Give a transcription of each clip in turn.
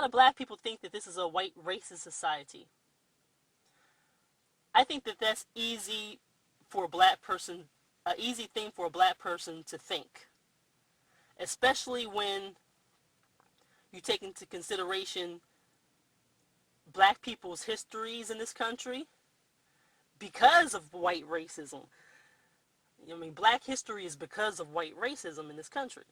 lot of black people think that this is a white racist society. I think that that's easy for a black person, an easy thing for a black person to think, especially when you take into consideration black people's histories in this country because of white racism. I mean, black history is because of white racism in this country.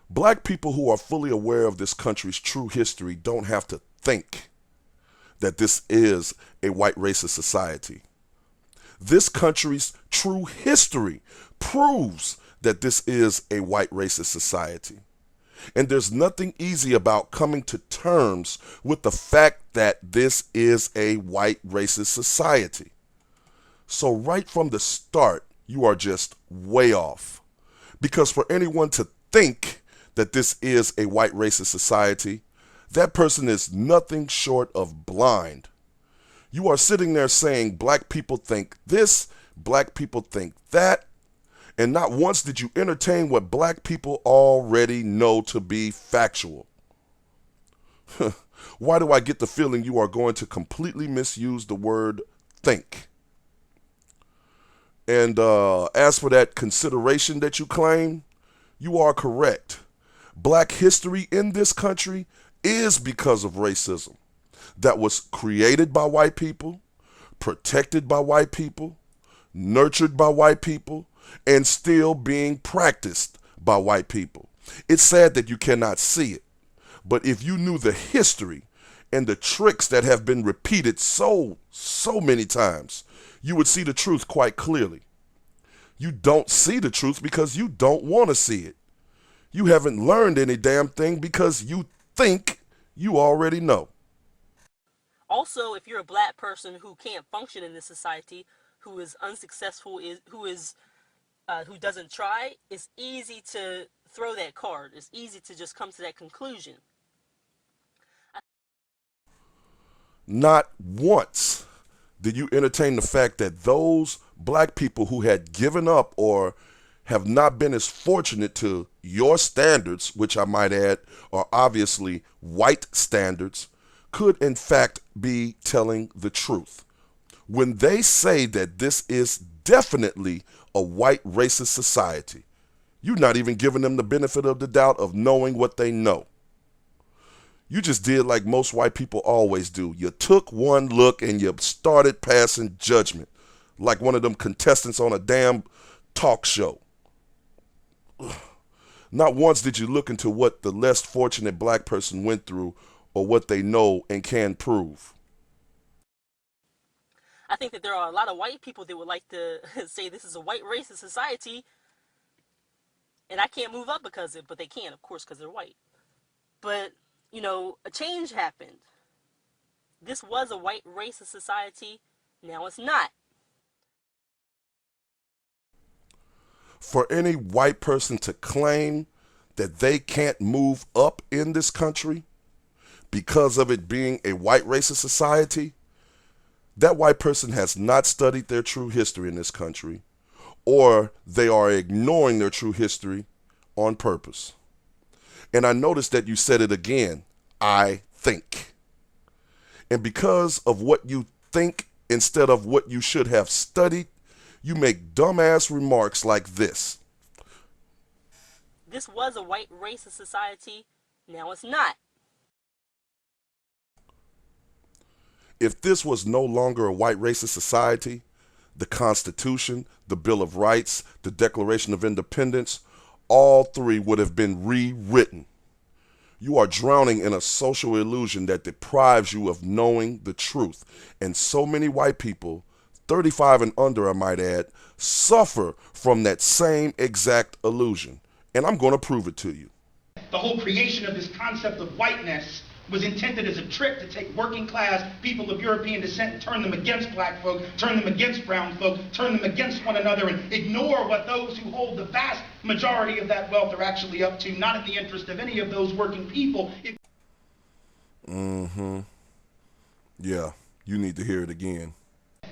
Black people who are fully aware of this country's true history don't have to think that this is a white racist society. This country's true history proves that this is a white racist society. And there's nothing easy about coming to terms with the fact that this is a white racist society. So right from the start, you are just way off. Because for anyone to think that this is a white racist society, that person is nothing short of blind. You are sitting there saying black people think this, black people think that, and not once did you entertain what black people already know to be factual. Why do I get the feeling you are going to completely misuse the word think? And as for that consideration that you claim, you are correct. Black history in this country is because of racism that was created by white people, protected by white people, nurtured by white people, and still being practiced by white people. It's sad that you cannot see it, but if you knew the history and the tricks that have been repeated so many times, you would see the truth quite clearly. You don't see the truth because you don't want to see it. You haven't learned any damn thing because you think you already know. Also, if you're a black person who can't function in this society, who is unsuccessful, who doesn't try, it's easy to throw that card. It's easy to just come to that conclusion. Not once did you entertain the fact that those black people who had given up or have not been as fortunate to your standards, which I might add are obviously white standards, could in fact be telling the truth. When they say that this is definitely a white racist society, you're not even giving them the benefit of the doubt of knowing what they know. You just did like most white people always do. You took one look and you started passing judgment like one of them contestants on a damn talk show. Not once did you look into what the less fortunate black person went through or what they know and can prove. I think that there are a lot of white people that would like to say this is a white racist society, and I can't move up because of it, but they can, of course, because they're white. But, you know, a change happened. This was a white racist society, now it's not. For any white person to claim that they can't move up in this country because of it being a white racist society, that white person has not studied their true history in this country, or they are ignoring their true history on purpose. And I noticed that you said it again, I think. And because of what you think instead of what you should have studied, you make dumbass remarks like this. This was a white racist society, now it's not. If this was no longer a white racist society, the Constitution, the Bill of Rights, the Declaration of Independence, all three would have been rewritten. You are drowning in a social illusion that deprives you of knowing the truth. And so many white people, 35 and under I might add, suffer from that same exact illusion. And I'm going to prove it to you. The whole creation of this concept of whiteness was intended as a trick to take working class people of European descent and turn them against black folk, turn them against brown folk, turn them against one another, and ignore what those who hold the vast majority of that wealth are actually up to, not in the interest of any of those working people. Yeah, you need to hear it again.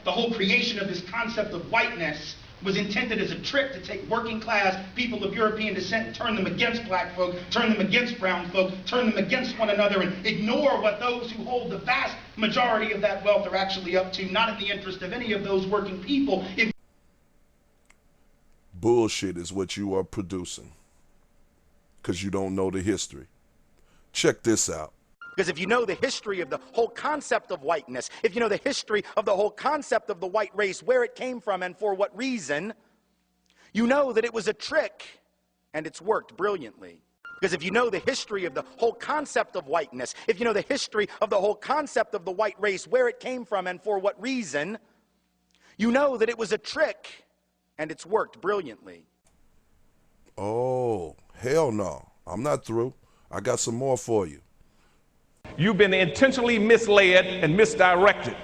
The whole creation of this concept of whiteness was intended as a trick to take working class people of European descent and turn them against black folk, turn them against brown folk, turn them against one another, and ignore what those who hold the vast majority of that wealth are actually up to, not in the interest of any of those working people. Bullshit is what you are producing because you don't know the history. Check this out. Because if you know the history of the whole concept of whiteness, if you know the history of the whole concept of the white race, where it came from and for what reason, you know that it was a trick and it's worked brilliantly. Because if you know the history of the whole concept of whiteness, if you know the history of the whole concept of the white race, where it came from and for what reason, you know that it was a trick and it's worked brilliantly. Oh, hell no. I'm not through. I got some more for you. You've been intentionally misled and misdirected.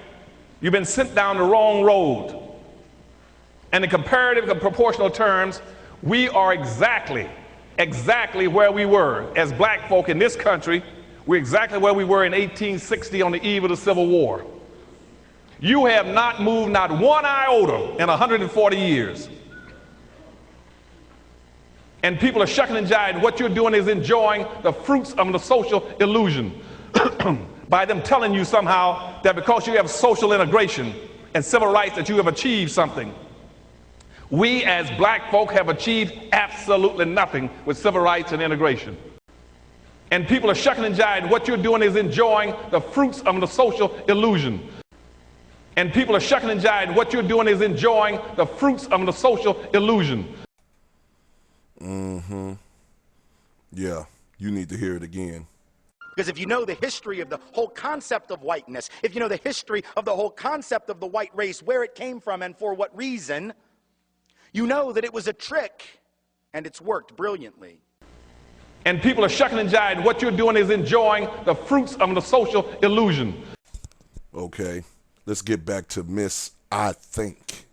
You've been sent down the wrong road. And in comparative and proportional terms, we are exactly where we were as black folk in this country. We're exactly where we were in 1860 on the eve of the Civil War. You have not moved not one iota in 140 years. And people are shucking and jiving. What you're doing is enjoying the fruits of the social illusion by them telling you somehow that because you have social integration and civil rights that you have achieved something. We as black folk have achieved absolutely nothing with civil rights and integration. And people are shucking and jiving. What you're doing is enjoying the fruits of the social illusion. And people are shucking and jiving. What you're doing is enjoying the fruits of the social illusion. Yeah, you need to hear it again. Because if you know the history of the whole concept of whiteness, if you know the history of the whole concept of the white race, where it came from and for what reason, you know that it was a trick and it's worked brilliantly. And people are shucking and jiving. What you're doing is enjoying the fruits of the social illusion. Okay, let's get back to Miss I Think.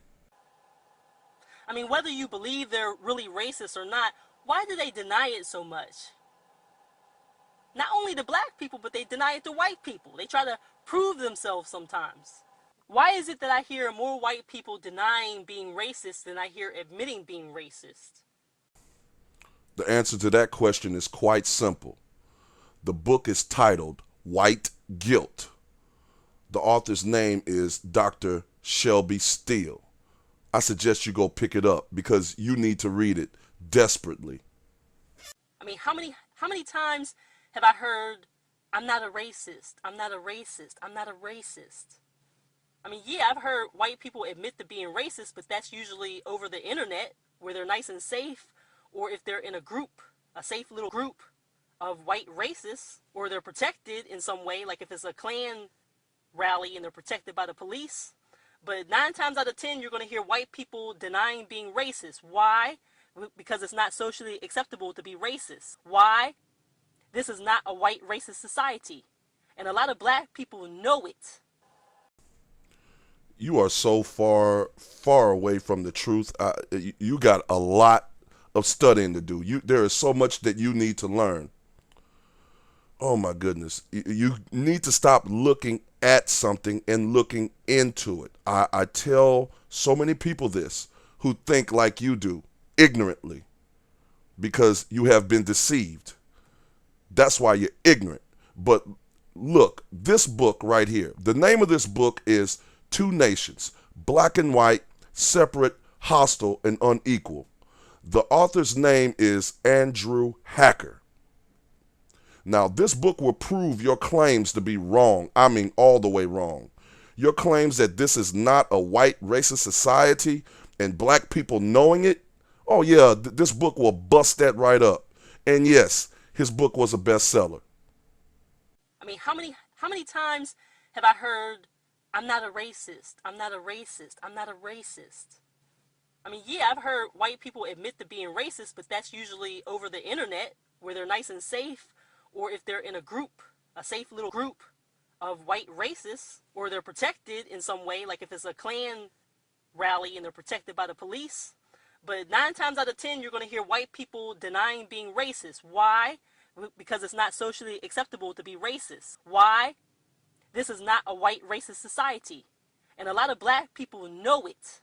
I mean, whether you believe they're really racist or not, why do they deny it so much? Not only to black people, but they deny it to white people. They try to prove themselves sometimes. Why is it that I hear more white people denying being racist than I hear admitting being racist? The answer to that question is quite simple. The book is titled White Guilt. The author's name is Dr. Shelby Steele. I suggest you go pick it up because you need to read it desperately. I mean, how many times have I heard, I'm not a racist, I'm not a racist, I'm not a racist? I mean, yeah, I've heard white people admit to being racist, but that's usually over the internet where they're nice and safe, or if they're in a group, a safe little group of white racists, or they're protected in some way, like if it's a Klan rally and they're protected by the police. But 9 times out of 10, you're going to hear white people denying being racist. Why? Because it's not socially acceptable to be racist. Why? This is not a white racist society. And a lot of black people know it. You are so far away from the truth. You got a lot of studying to do. There is so much that you need to learn. Oh my goodness. You need to stop looking at something and looking into it. I tell so many people this who think like you do, ignorantly, because you have been deceived. That's why you're ignorant. But look, this book right here, the name of this book is Two Nations, Black and White, Separate, Hostile, and Unequal. The author's name is Andrew Hacker. Now, this book will prove your claims to be wrong. I mean, all the way wrong. Your claims that this is not a white racist society and black people knowing it, oh yeah, this book will bust that right up. And yes, his book was a bestseller. I mean, how many times have I heard, I'm not a racist, I'm not a racist, I'm not a racist? I mean, yeah, I've heard white people admit to being racist, but that's usually over the internet where they're nice and safe, or if they're in a group, a safe little group of white racists, or they're protected in some way, like if it's a Klan rally and they're protected by the police. But 9 times out of 10, you're going to hear white people denying being racist. Why? Because it's not socially acceptable to be racist. Why? This is not a white racist society. And a lot of black people know it.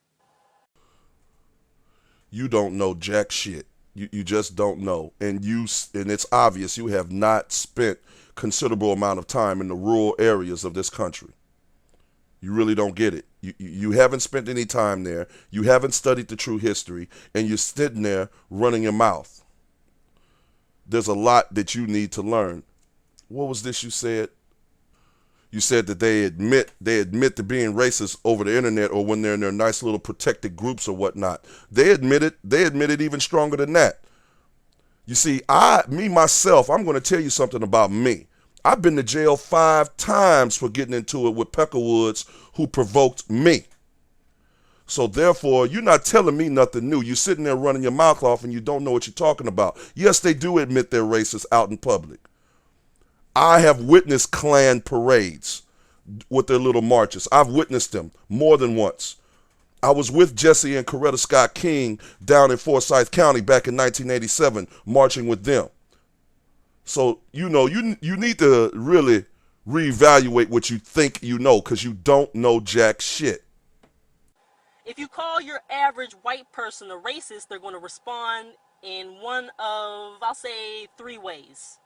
you don't know jack shit. You just don't know. And it's obvious you have not spent considerable amount of time in the rural areas of this country. You really don't get it. You haven't spent any time there. You haven't studied the true history, and you're sitting there running your mouth. There's a lot that you need to learn. What was this you said? You said that they admit to being racist over the internet or when they're in their nice little protected groups or whatnot. They admit it even stronger than that. You see, myself, I'm going to tell you something about me. I've been to jail 5 times for getting into it with Peckerwoods who provoked me. So therefore, you're not telling me nothing new. You're sitting there running your mouth off and you don't know what you're talking about. Yes, they do admit they're racist out in public. I have witnessed Klan parades with their little marches. I've witnessed them more than once. I was with Jesse and Coretta Scott King down in Forsyth County back in 1987, marching with them. So, you need to really reevaluate what you think you know, because you don't know jack shit. If you call your average white person a racist, they're going to respond in one of, I'll say, 3 ways.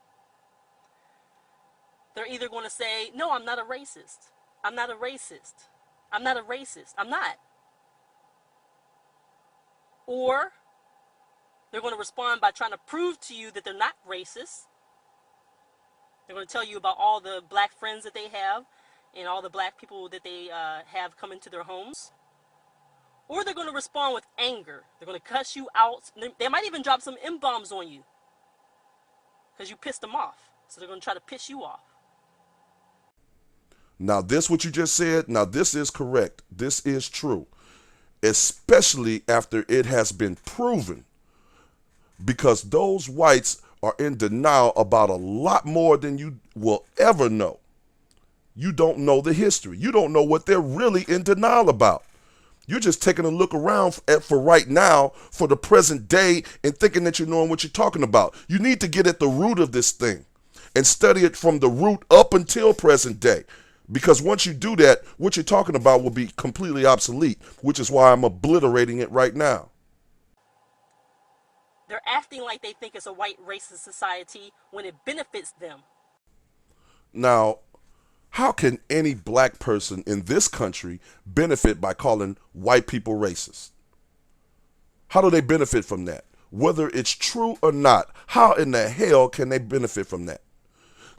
They're either going to say, no, I'm not a racist. I'm not a racist. I'm not a racist. I'm not. Or they're going to respond by trying to prove to you that they're not racist. They're going to tell you about all the black friends that they have and all the black people that they have come into their homes. Or they're going to respond with anger. They're going to cuss you out. They might even drop some M-bombs on you because you pissed them off. So they're going to try to piss you off. Now, what you just said, now this is correct. This is true, especially after it has been proven, because those whites are in denial about a lot more than you will ever know. You don't know the history. You don't know what they're really in denial about. You're just taking a look around for right now, for the present day, and thinking that you're knowing what you're talking about. You need to get at the root of this thing and study it from the root up until present day. Because once you do that, what you're talking about will be completely obsolete, which is why I'm obliterating it right now. They're acting like they think it's a white racist society when it benefits them. Now, how can any black person in this country benefit by calling white people racist? How do they benefit from that? Whether it's true or not, how in the hell can they benefit from that?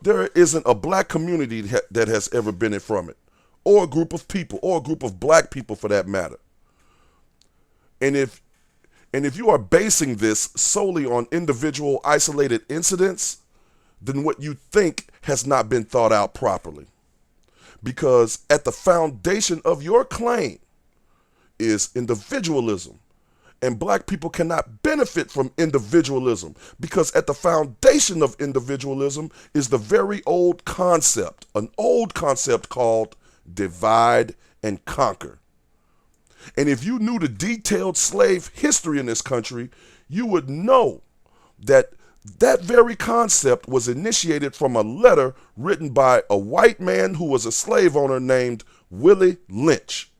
There isn't a black community that has ever benefited from it, or a group of people, or a group of black people for that matter. And if you are basing this solely on individual isolated incidents, then what you think has not been thought out properly. Because at the foundation of your claim is individualism. And black people cannot benefit from individualism, because at the foundation of individualism is the very old concept, an old concept called divide and conquer. And if you knew the detailed slave history in this country, you would know that that very concept was initiated from a letter written by a white man who was a slave owner named Willie Lynch.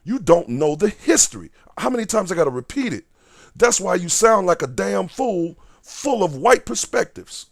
You don't know the history. How many times I got to repeat it? That's why you sound like a damn fool, full of white perspectives.